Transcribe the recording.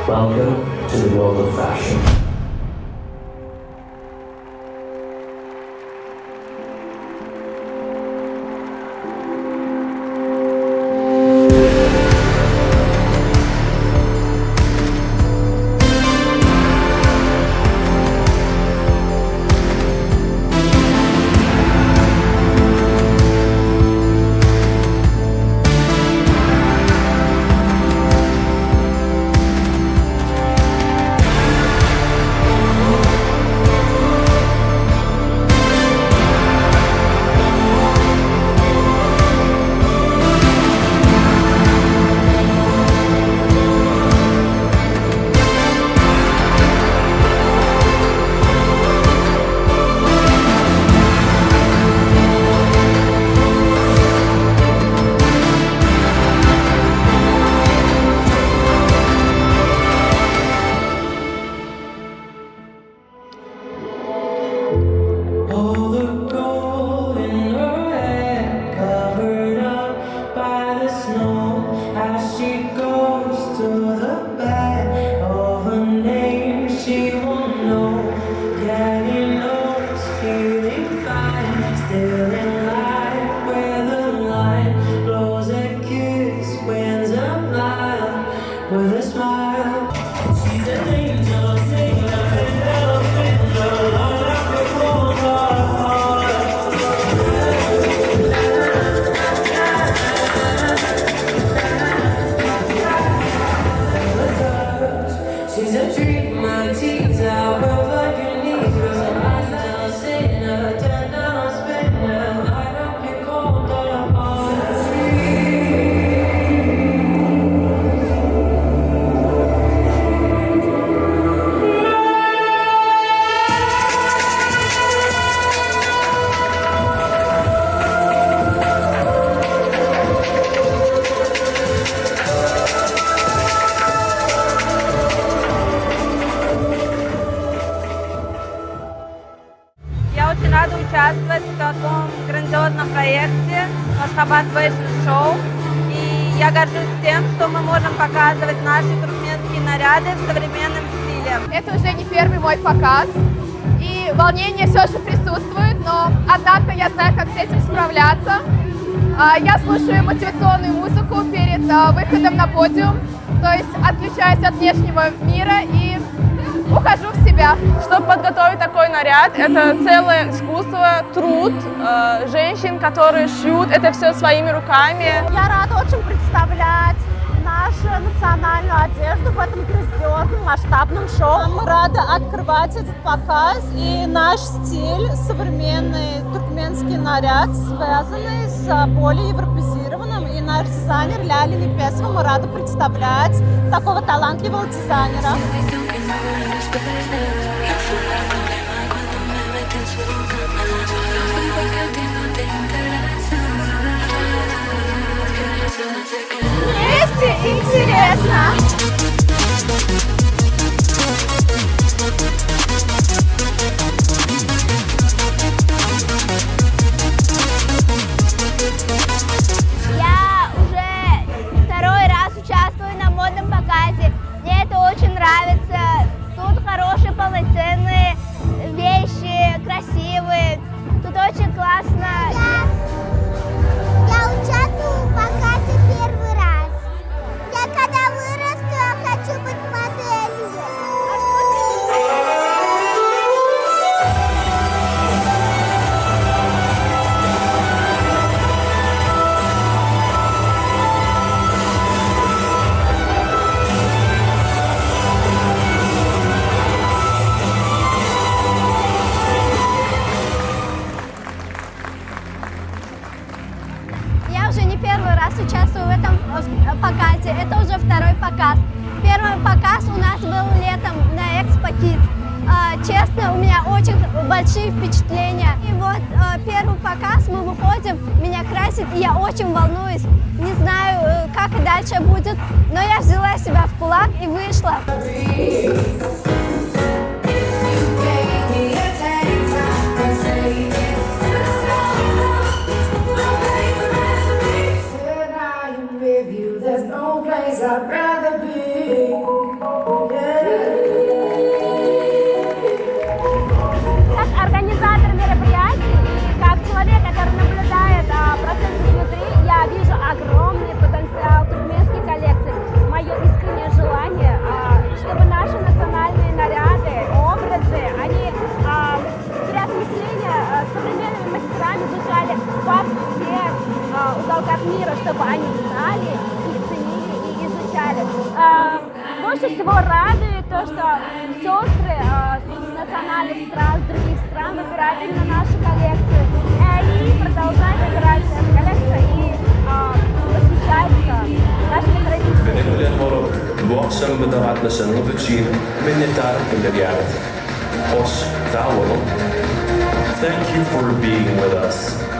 Welcome to the world of fashion. Рада участвовать в таком грандиозном проекте Ашхабад Fashion Show. И я горжусь тем, что мы можем показывать наши туркменские наряды в современном стиле. Это уже не первый мой показ, и волнение все же присутствует, но однако я знаю, как с этим справляться. Я слушаю мотивационную музыку перед выходом на подиум, то есть отключаюсь от внешнего мира и ухожу в себя. Чтобы подготовить такой наряд, это целое искусство, труд женщин, которые шьют это все своими руками. Я рада очень представлять нашу национальную одежду в этом грандиозном масштабном шоу. Мы рады открывать этот показ, и наш стиль, современный туркменский наряд, связанный с более европеизированным. И наш дизайнер Ляля Непесова, мы рады представлять такого талантливого дизайнера. Вместе интересно! Я уже второй раз участвую на модном показе. Мне это очень нравится. Тут хорошие полноценные вещи, красивые. Тут очень классно. Я участвую в показе первый раз. Я когда вырасту, я хочу быть моделью. Я уже не первый раз участвую в этом показе. Это уже второй показ. Первый показ у нас был летом на Экспо Кидс. Честно, у меня очень большие впечатления. И вот первый показ, мы выходим, меня красит, и я очень волнуюсь. Не знаю, как и дальше будет, но я взяла себя в кулак и вышла. I'd rather be. языках мира, чтобы они знали, их ценили и изучали. Больше всего радует то, что сестры с национальных стран, с других стран выбирают именно нашу коллекцию. И они продолжают выбирать эту коллекцию и восхищаются нашими традициями. ונגלה מורות, ועכשיו בדרת לשנות ותשין, מנתר בלריאט. Os, Zawolo. Thank you for being with us.